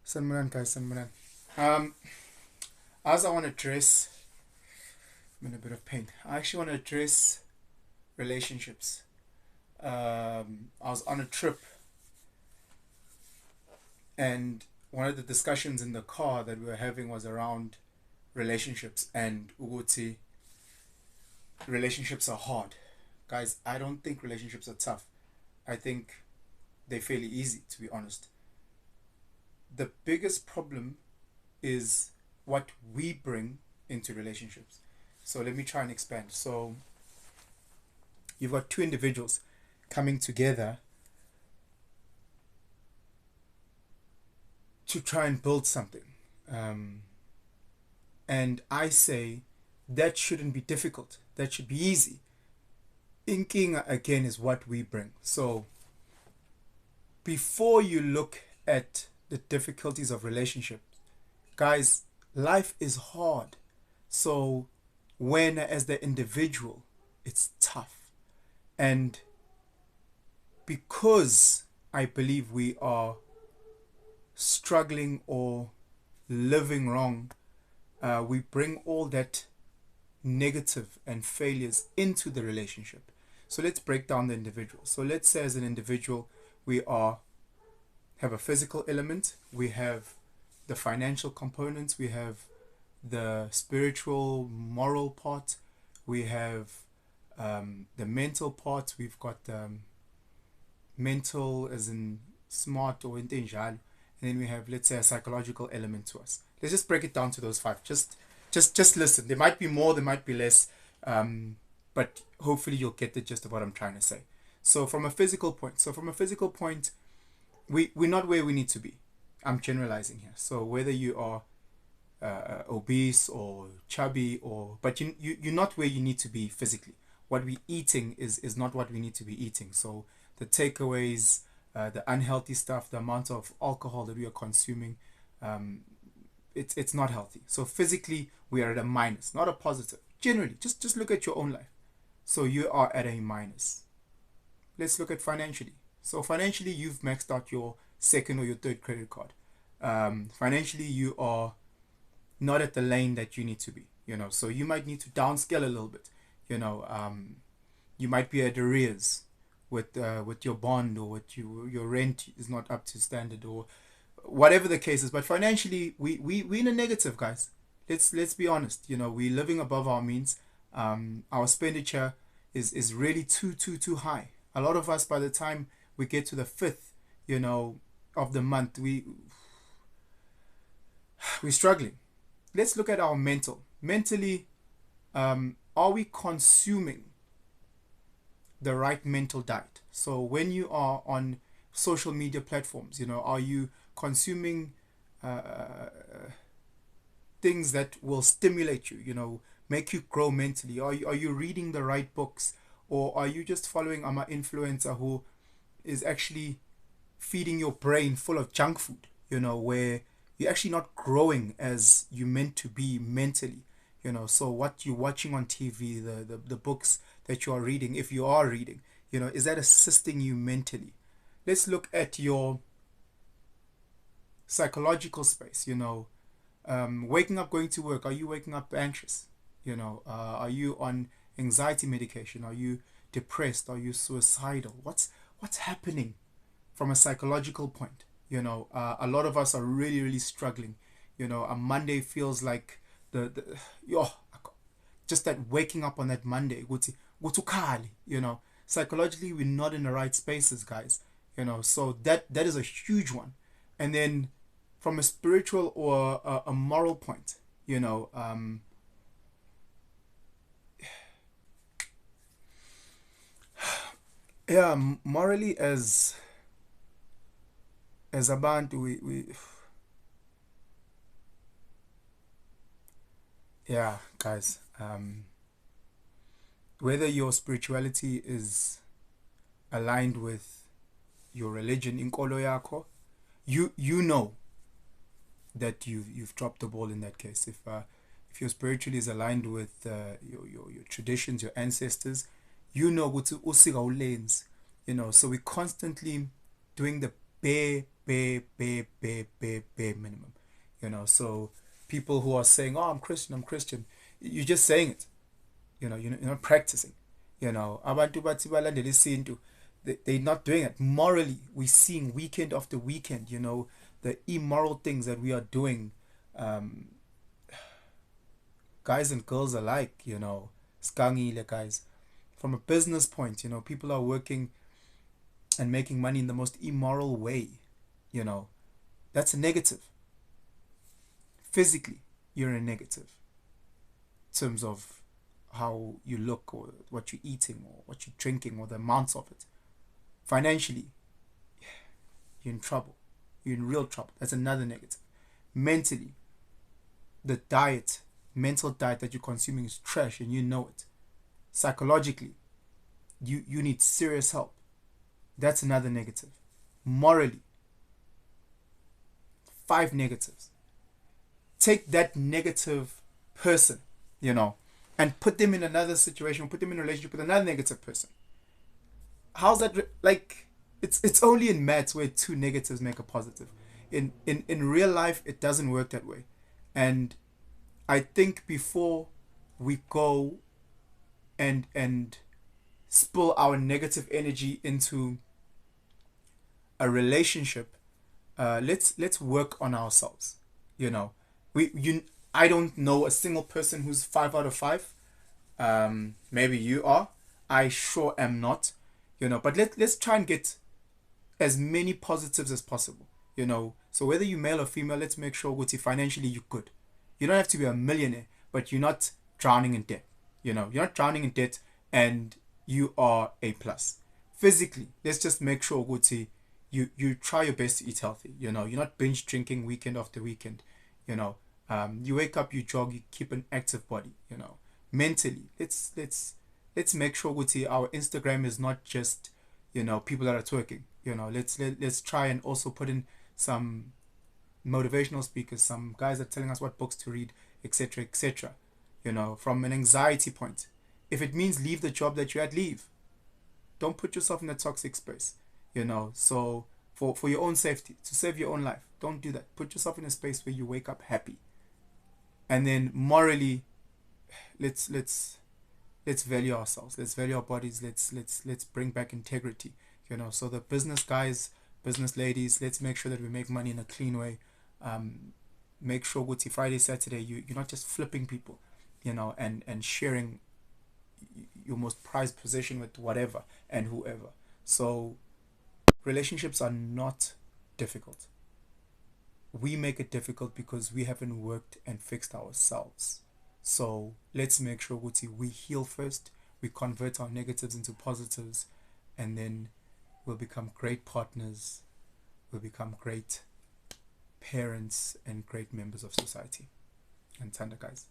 Sanmanan, guys, Sanmanan. Um, as I want to address, I'm in a bit of pain. I actually want to address relationships. I was on a trip, and one of the discussions in the car that we were having was around relationships and uguti. Relationships are hard, guys. I don't think relationships are tough. I think they're fairly easy, to be honest. The biggest problem is what we bring into relationships. So let me try and expand. So you've got two individuals coming together to try and build something. Um, and I say that shouldn't be difficult. That should be easy. Inking again is what we bring. So before you look at the difficulties of relationships, guys, life is hard. So when as the individual, it's tough. And because I believe we are struggling or living wrong, we bring all that negative and failures into the relationship. So let's break down the individual. So let's say as an individual, we are have a physical element, we have the financial components, we have the spiritual, moral part, we have the mental part, we've got mental as in smart or into njalo, and then we have, let's say, a psychological element to us. Let's just break it down to those five. Just listen. There might be more, there might be less, but hopefully you'll get the gist of what I'm trying to say. So from a physical point, we're not where we need to be. I'm generalizing here. So whether you are obese or chubby, or but you're not where you need to be physically. What we're eating is not what we need to be eating. So the takeaways, the unhealthy stuff, the amount of alcohol that we are consuming, um, it's not healthy. So physically we are at a minus, not a positive. Generally, just look at your own life. So you are at a minus. Let's look at financially. So financially, you've maxed out your second or your third credit card. Financially, you are not at the lane that you need to be. So you might need to downscale a little bit. You might be at arrears with your bond, or with your rent is not up to standard, or whatever the case is. But financially, we in a negative, guys. Let's be honest. We're living above our means. Our expenditure is really too high. A lot of us, by the time we get to the fifth, of the month, we're struggling. Let's look at our mentally. Are we consuming the right mental diet? So when you are on social media platforms, are you consuming things that will stimulate you, make you grow mentally? Are you reading the right books, or are you just following an influencer who is actually feeding your brain full of junk food, where you're actually not growing as you meant to be mentally? So what you're watching on TV, the books that you are reading, if you are reading, is that assisting you mentally? Let's look at your psychological space. Waking up, going to work, are you waking up anxious? Are you on anxiety medication? Are you depressed? Are you suicidal? What's happening from a psychological point? A lot of us are really, really struggling. A Monday feels like the yo just that waking up on that Monday, go to Kali, psychologically we're not in the right spaces, guys. So that is a huge one. And then from a spiritual or a moral point, yeah, morally, as a band, we yeah, guys, whether your spirituality is aligned with your religion, inkolo yako, you know that you've dropped the ball in that case. If your spirituality is aligned with your traditions, your ancestors, you know what usika ulenzi. So we're constantly doing the bare minimum. So people who are saying, "Oh, I'm Christian," you're just saying it. You're not practicing. Abantu bathi balandela isintu, they're not doing it. Morally, we're seeing weekend after weekend, the immoral things that we are doing, um, guys and girls alike, skangile guys. From a business point, people are working and making money in the most immoral way, you know. That's a negative. Physically, you're a negative in terms of how you look or what you're eating or what you're drinking or the amounts of it. Financially, you're in trouble. You're in real trouble. That's another negative. Mentally, the mental diet that you're consuming is trash and you know it. Psychologically, you need serious help. That's another negative. Morally, 5 negatives. Take that negative person, and put them in another situation, put them in a relationship with another negative person. How's that like? It's only in maths where 2 negatives make a positive. In real life, it doesn't work that way. And I think before we go and spill our negative energy into a relationship, let's work on ourselves. You know, we you I don't know a single person who's 5 out of 5. Maybe you are. I sure am not. But let's try and get as many positives as possible. So whether you're male or female, let's make sure financially you're good. You don't have to be a millionaire, but you're not drowning in debt. You're not drowning in debt, and you are a plus. Physically, let's just make sure you try your best to eat healthy. You're not binge drinking weekend after weekend. You wake up, you jog, you keep an active body. Mentally, let's make sure our Instagram is not just people that are twerking. Let's try and also put in some motivational speakers, some guys that are telling us what books to read, etc., etc. From an anxiety point, if it means leave the job that you're at, leave. Don't put yourself in a toxic space. So for your own safety, to save your own life, don't do that. Put yourself in a space where you wake up happy. And then morally, let's value ourselves. Let's value our bodies. Let's bring back integrity. So the business guys, business ladies, let's make sure that we make money in a clean way. Make sure Friday, Saturday, you're not just flipping people, and sharing your most prized possession with whatever and whoever. So relationships are not difficult. We make it difficult because we haven't worked and fixed ourselves. So let's make sure we heal first, we convert our negatives into positives, and then we'll become great partners, we'll become great parents and great members of society. And Tanda, guys.